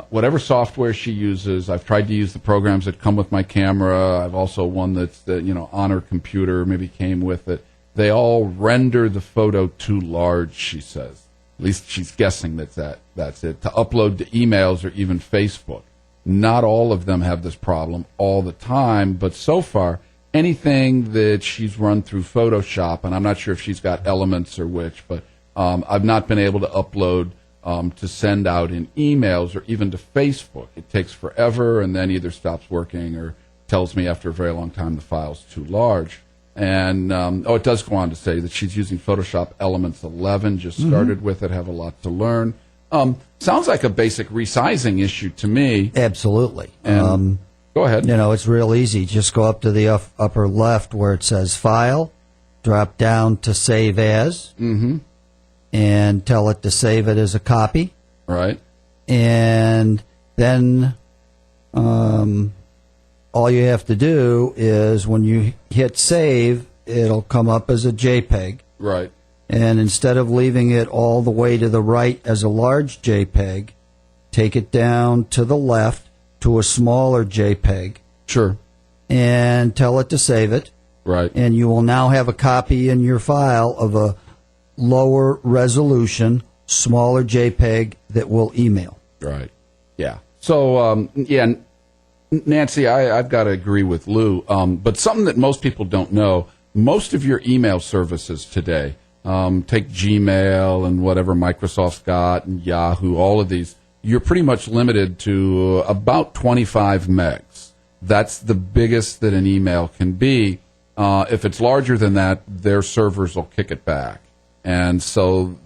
whatever software she uses. I've tried to use the programs that come with my camera. I've also one that's on her computer, maybe came with it. They all render the photo too large, she says. At least she's guessing that's it. To upload to emails or even Facebook. Not all of them have this problem all the time, but so far, anything that she's run through Photoshop, and I'm not sure if she's got Elements or which, but I've not been able to upload to send out in emails or even to Facebook. It takes forever and then either stops working or tells me after a very long time the file's too large. And, it does go on to say that she's using Photoshop Elements 11, just started with it, have a lot to learn. Sounds like a basic resizing issue to me. Absolutely. And, go ahead. It's real easy. Just go up to the upper left where it says File, drop down to Save As, and tell it to save it as a copy. Right. And then all you have to do is when you hit save, it'll come up as a JPEG. Right. And instead of leaving it all the way to the right as a large JPEG, take it down to the left to a smaller JPEG. Sure. And tell it to save it. Right. And you will now have a copy in your file of a lower resolution, smaller JPEG that will email. Right. Yeah. So, Nancy, I've got to agree with Lou. But something that most people don't know, most of your email services today, take Gmail and whatever Microsoft's got and Yahoo, all of these, you're pretty much limited to about 25 megs. That's the biggest that an email can be. If it's larger than that, their servers will kick it back. And so,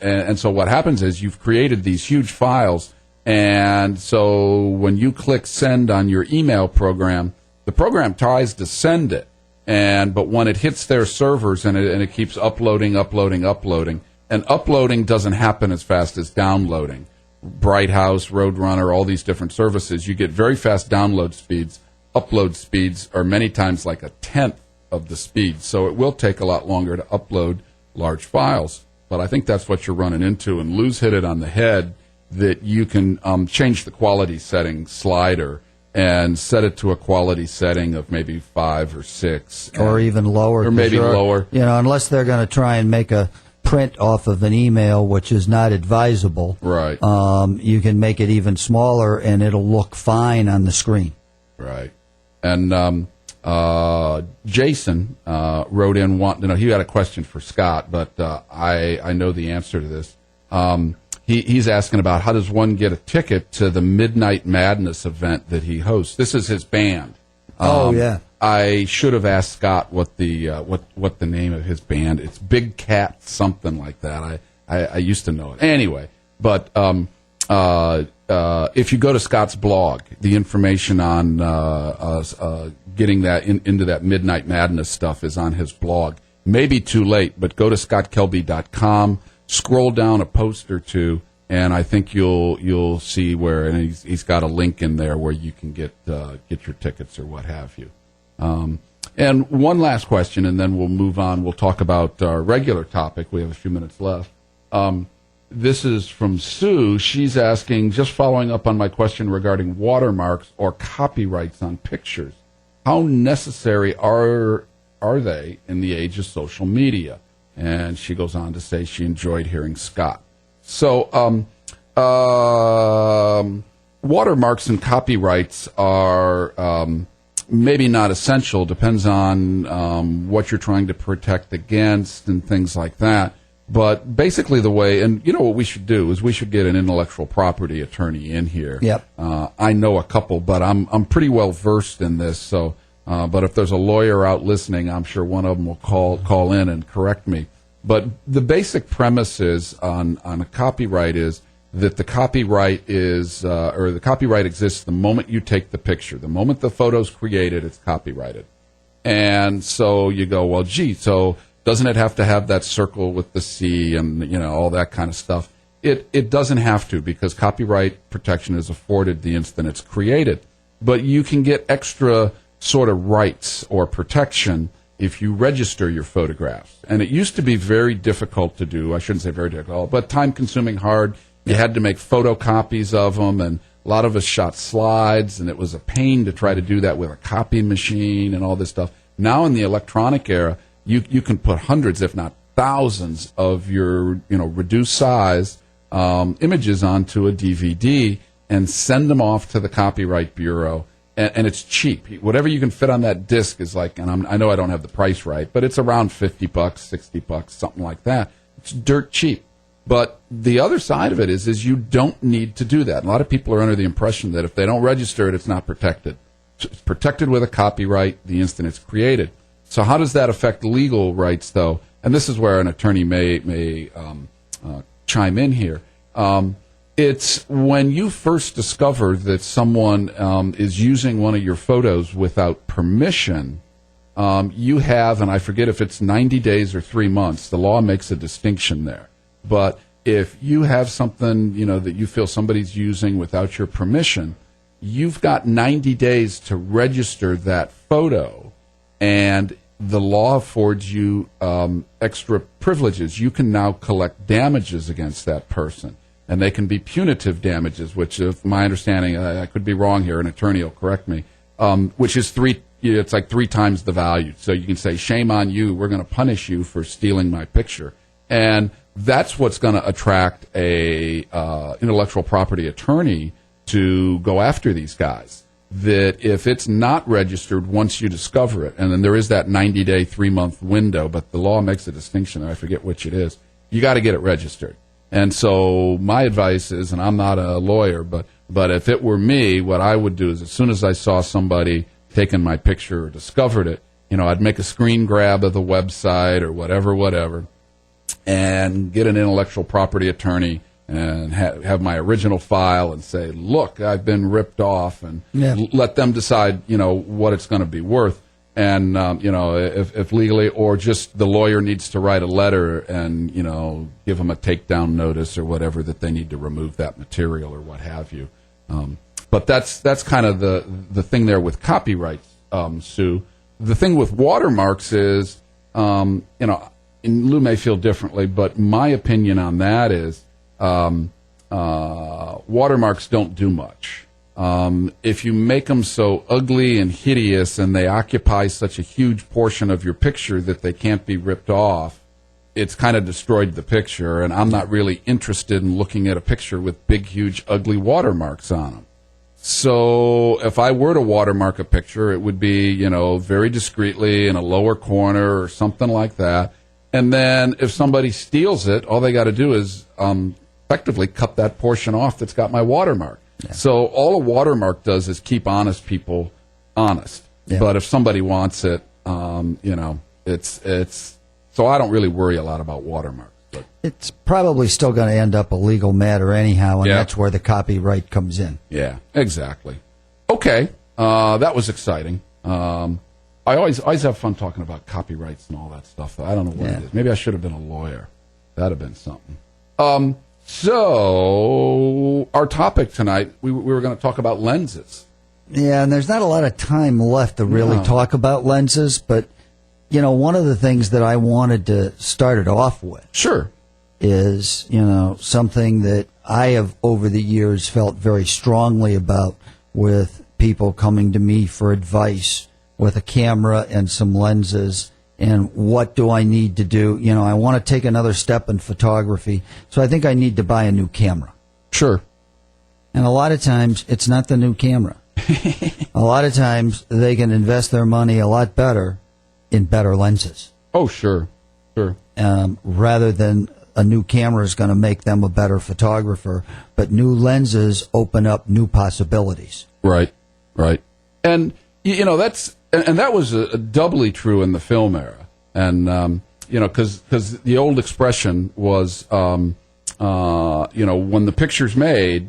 and so what happens is you've created these huge files. And so when you click send on your email program, the program tries to send it. But when it hits their servers and it keeps uploading, and uploading doesn't happen as fast as downloading. Bright House, Roadrunner, all these different services, you get very fast download speeds. Upload speeds are many times like a tenth of the speed. So it will take a lot longer to upload large files. But I think that's what you're running into. And Lou's hit it on the head that you can change the quality setting slider and set it to a quality setting of maybe 5 or 6. Or even lower. Or maybe lower. Unless they're going to try and make a print off of an email, which is not advisable. Right. You can make it even smaller, and it'll look fine on the screen. Right. And Jason wrote in wanting to know, he had a question for Scott, but I know the answer to this. He's asking about how does one get a ticket to the Midnight Madness event that he hosts. This is his band. Yeah. I should have asked Scott what the name of his band. It's Big Cat, something like that. I used to know it. Anyway, but if you go to Scott's blog, the information on getting that into that Midnight Madness stuff is on his blog. Maybe too late, but go to scottkelby.com, scroll down a post or two, and I think you'll see where, and he's got a link in there where you can get your tickets or what have you. And one last question, and then we'll move on. We'll talk about our regular topic. We have a few minutes left. This is from Sue. She's asking, just following up on my question regarding watermarks or copyrights on pictures, how necessary are they in the age of social media? And she goes on to say she enjoyed hearing Scott. So watermarks and copyrights are maybe not essential, depends on what you're trying to protect against and things like that. But basically the way, and you know what we should do is we should get an intellectual property attorney in here. Yep. I know a couple, but I'm pretty well versed in this. So, but if there's a lawyer out listening, I'm sure one of them will call in and correct me. But the basic premise is on a copyright is that the copyright is, or the copyright exists the moment you take the picture. The moment the photo's created, it's copyrighted. And so you go, well, gee, so doesn't it have to have that circle with the C and, you know, all that kind of stuff? It doesn't have to, because copyright protection is afforded the instant it's created. But you can get extra sort of rights or protection if you register your photographs. And it used to be very difficult to do. I shouldn't say very difficult, but time-consuming, hard. You had to make photocopies of them, and a lot of us shot slides, and it was a pain to try to do that with a copy machine and all this stuff. Now in the electronic era, you can put hundreds, if not thousands, of your reduced size images onto a DVD and send them off to the Copyright Bureau, and it's cheap. Whatever you can fit on that disc is like, and I know I don't have the price right, but it's around $50, $60, something like that. It's dirt cheap. But the other side of it is you don't need to do that. A lot of people are under the impression that if they don't register it, it's not protected. It's protected with a copyright the instant it's created. So how does that affect legal rights, though? And this is where an attorney may chime in here. It's when you first discover that someone is using one of your photos without permission, you have, and I forget if it's 90 days or 3 months, the law makes a distinction there. But if you have something, that you feel somebody's using without your permission, you've got 90 days to register that photo, and the law affords you extra privileges. You can now collect damages against that person, and they can be punitive damages, which, if my understanding, I could be wrong here, an attorney will correct me, which is it's like 3 times the value. So you can say, shame on you, we're going to punish you for stealing my picture. And that's what's going to attract a intellectual property attorney to go after these guys. That if it's not registered once you discover it, and then there is that 90-day, 3-month window, but the law makes a distinction there. I forget which it is. You got to get it registered. And so my advice is, and I'm not a lawyer, but if it were me, what I would do is as soon as I saw somebody taking my picture or discovered it, I'd make a screen grab of the website or whatever, and get an intellectual property attorney and have my original file and say, look, I've been ripped off, and let them decide, what it's going to be worth. And, if legally, or just the lawyer needs to write a letter and, give them a takedown notice or whatever that they need to remove that material or what have you. But that's kind of the thing there with copyrights, Sue. The thing with watermarks is, and Lou may feel differently, but my opinion on that is, watermarks don't do much. If you make them so ugly and hideous and they occupy such a huge portion of your picture that they can't be ripped off, it's kind of destroyed the picture, and I'm not really interested in looking at a picture with big, huge, ugly watermarks on them. So if I were to watermark a picture, it would be, very discreetly in a lower corner or something like that. And then if somebody steals it, all they got to do is effectively cut that portion off that's got my watermark. Yeah. So all a watermark does is keep honest people honest. Yeah. But if somebody wants it, it's so I don't really worry a lot about watermarks. But it's probably still going to end up a legal matter anyhow, and that's where the copyright comes in. Yeah, exactly. Okay, that was exciting. I always have fun talking about copyrights and all that stuff, though. I don't know what it is. Maybe I should have been a lawyer. That'd have been something. So our topic tonight, we were going to talk about lenses. Yeah, and there's not a lot of time left to really talk about lenses, but, one of the things that I wanted to start it off with is, something that I have over the years felt very strongly about with people coming to me for advice with a camera and some lenses. And what do I need to do? I want to take another step in photography, so I think I need to buy a new camera. Sure. And a lot of times, it's not the new camera. A lot of times, they can invest their money a lot better in better lenses. Oh, sure. Rather than a new camera is going to make them a better photographer, but new lenses open up new possibilities. Right. And, that was doubly true in the film era. And, because the old expression was, when the picture's made,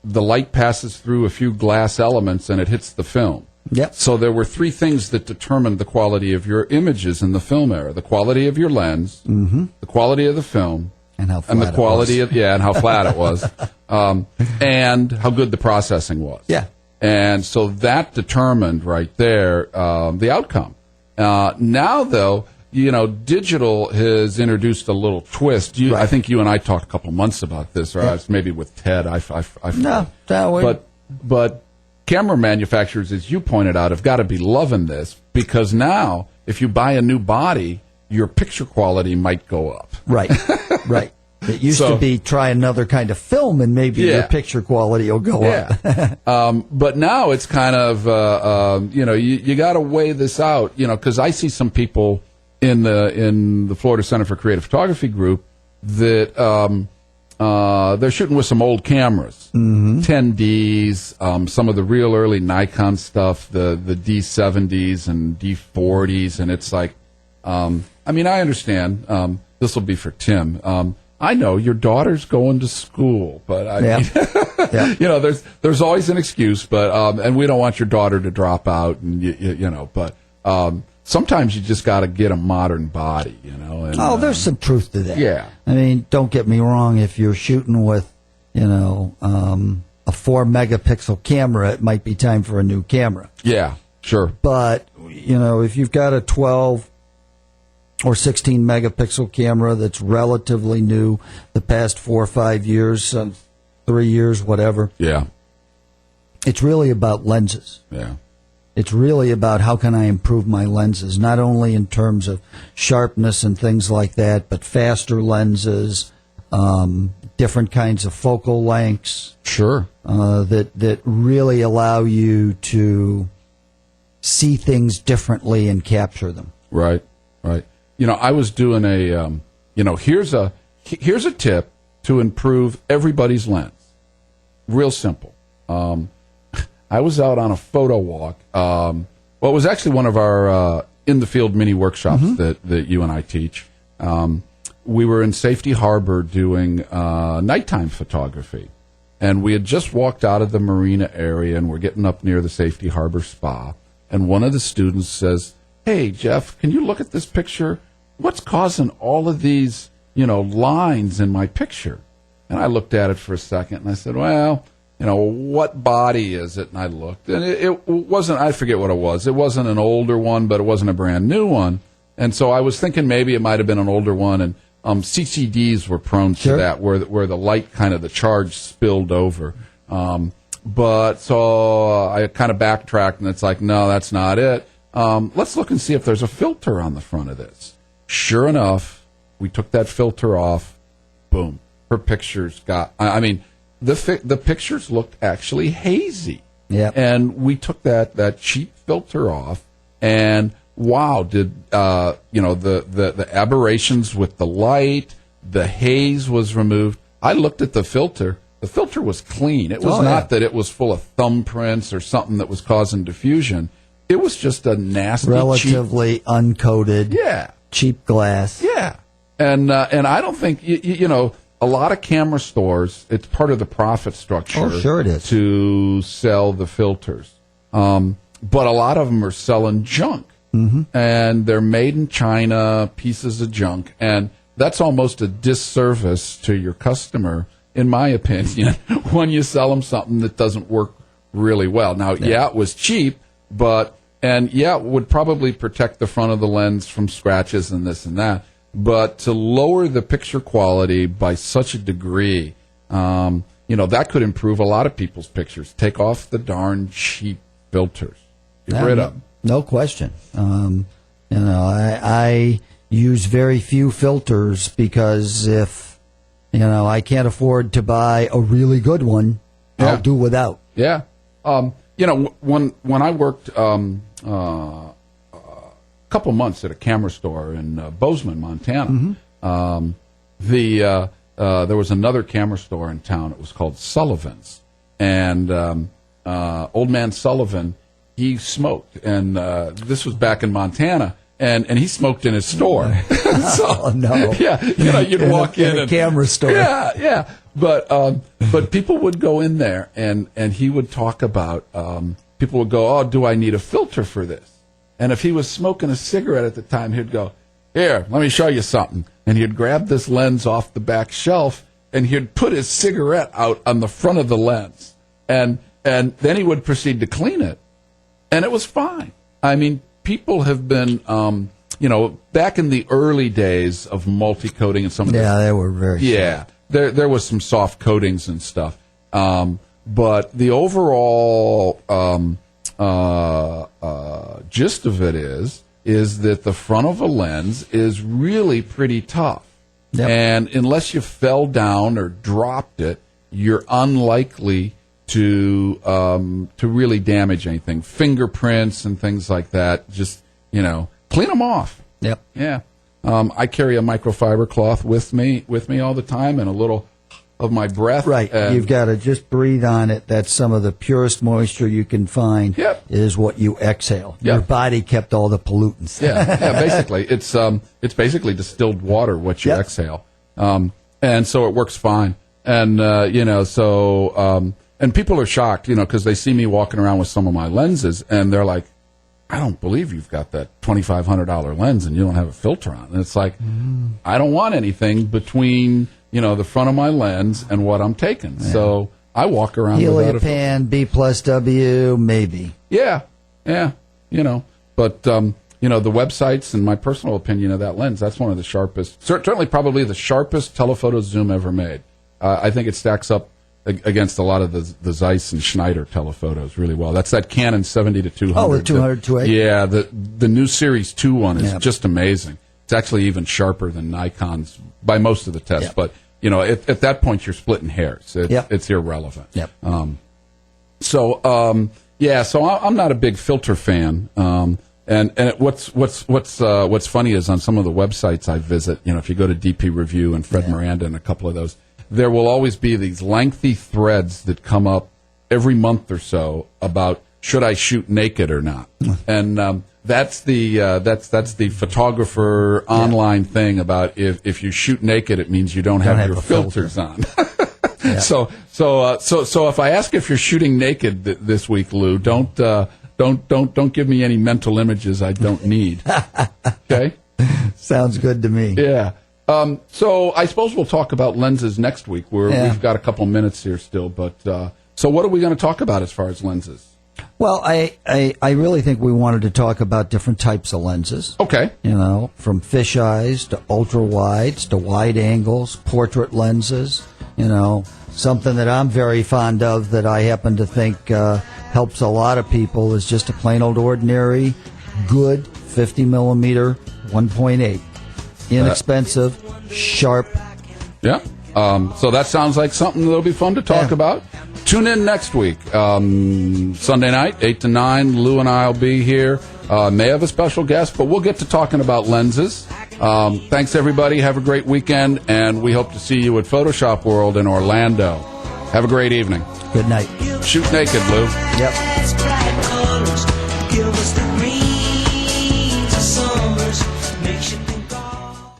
the light passes through a few glass elements and it hits the film. Yep. So there were three things that determined the quality of your images in the film era: the quality of your lens, the quality of the film, and how flat and the quality of and how flat it was, and how good the processing was. Yeah. And so that determined right there the outcome. Now, though, digital has introduced a little twist. I think you and I talked a couple months about this, or maybe with Ted. But camera manufacturers, as you pointed out, have got to be loving this, because now, if you buy a new body, your picture quality might go up. Right. It used to be try another kind of film and maybe your picture quality will go up. But now it's kind of, you got to weigh this out, because I see some people in the Florida Center for Creative Photography group that they're shooting with some old cameras, 10Ds, some of the real early Nikon stuff, the D70s and D40s, and it's like, I understand. This will be for Tim. I know your daughter's going to school, but there's always an excuse. But and we don't want your daughter to drop out, and but sometimes you just got to get a modern body, And, there's some truth to that. Yeah, don't get me wrong. If you're shooting with, a 4-megapixel camera, it might be time for a new camera. Yeah, sure. But if you've got a 12 or 16 megapixel camera that's relatively new, the past 4 or 5 years, 3 years, whatever. Yeah. It's really about lenses. Yeah. It's really about how can I improve my lenses, not only in terms of sharpness and things like that, but faster lenses, different kinds of focal lengths. Sure. That really allow you to see things differently and capture them. Right. I was doing here's a tip to improve everybody's lens. Real simple. I was out on a photo walk. It was actually one of our in the field mini workshops that you and I teach. We were in Safety Harbor doing nighttime photography, and we had just walked out of the marina area, and we're getting up near the Safety Harbor Spa. And one of the students says, "Hey, Jeff, can you look at this picture? What's causing all of these, lines in my picture?" And I looked at it for a second, and I said, "Well, what body is it?" And I looked, and it wasn't, I forget what it was. It wasn't an older one, but it wasn't a brand new one. And so I was thinking maybe it might have been an older one, and CCDs were prone to that, where the light the charge spilled over. But so I kind of backtracked, and it's like, no, that's not it. Let's look and see if there's a filter on the front of this. Sure enough, we took that filter off. Boom. Her pictures the pictures looked actually hazy. Yeah. And we took that cheap filter off, and wow, did the aberrations with the light, the haze was removed. I looked at the filter. The filter was clean. It was not that it was full of thumbprints or something that was causing diffusion. It was just a nasty, relatively uncoated, cheap glass. Yeah, and I don't think a lot of camera stores. It's part of the profit structure. Oh, sure it is. To sell the filters, but a lot of them are selling junk, and they're made in China, pieces of junk, and that's almost a disservice to your customer, in my opinion, when you sell them something that doesn't work really well. Now, it was cheap, it would probably protect the front of the lens from scratches and this and that. But to lower the picture quality by such a degree, that could improve a lot of people's pictures. Take off the darn cheap filters. Get rid of them. No question. I use very few filters because if I can't afford to buy a really good one, I'll do without. Yeah. When I worked a couple months at a camera store in Bozeman, Montana, there was another camera store in town. It was called Sullivan's, and old man Sullivan, he smoked, and this was back in Montana. And he smoked in his store. Oh, no. Yeah, you'd walk in a camera store. Yeah. But people would go in there, and he would talk about. People would go, "Oh, do I need a filter for this?" And if he was smoking a cigarette at the time, he'd go, "Here, let me show you something." And he'd grab this lens off the back shelf, and he'd put his cigarette out on the front of the lens, and then he would proceed to clean it, and it was fine. I mean, people have been, back in the early days of multi-coating and some of this. Yeah, they were very soft. There was some soft coatings and stuff. But the overall gist of it is that the front of a lens is really pretty tough. Yep. And unless you fell down or dropped it, you're unlikely to really damage anything. Fingerprints and things like that, just, clean them off. Yep. Yeah. I carry a microfiber cloth with me all the time, and a little of my breath. Right. You've got to just breathe on it. That's some of the purest moisture you can find. Yep. Is what you exhale. Yep. Your body kept all the pollutants. Yeah, basically. It's basically distilled water, what you exhale. And so it works fine. And, and people are shocked, because they see me walking around with some of my lenses, and they're like, "I don't believe you've got that $2,500 lens and you don't have a filter on." And it's like, I don't want anything between, the front of my lens and what I'm taking. Yeah. So I walk around without a filter. Heliopan, B+W, maybe. Yeah. But, the websites, and my personal opinion of that lens, that's one of the sharpest, certainly probably the sharpest telephoto zoom ever made. I think it stacks up against a lot of the Zeiss and Schneider telephotos really well. That's that Canon 70-200. Oh, the 200-280. Yeah, the new Series 2 one is just amazing. It's actually even sharper than Nikon's by most of the tests. Yep. at that point you're splitting hairs. It's irrelevant. Yep. So I'm not a big filter fan. What's funny is on some of the websites I visit, if you go to DP Review and Fred Miranda and a couple of those, there will always be these lengthy threads that come up every month or so about should I shoot naked or not, and that's the photographer online thing about if you shoot naked, it means you don't have your filters on. Yeah. So if I ask if you're shooting naked this week, Lou, don't give me any mental images I don't need. Okay? Sounds good to me. Yeah. So I suppose we'll talk about lenses next week. We've got a couple minutes here still, but so what are we going to talk about as far as lenses? Well, I really think we wanted to talk about different types of lenses. Okay. From fish eyes to ultra wides to wide angles, portrait lenses. Something that I'm very fond of that I happen to think helps a lot of people is just a plain old ordinary, good 50 millimeter 1.8. Inexpensive, sharp. Yeah. So that sounds like something that'll be fun to talk about. Tune in next week, Sunday night, 8 to 9. Lou and I will be here. May have a special guest, but we'll get to talking about lenses. Thanks, everybody. Have a great weekend, and we hope to see you at Photoshop World in Orlando. Have a great evening. Good night. Shoot naked, Lou. Yep.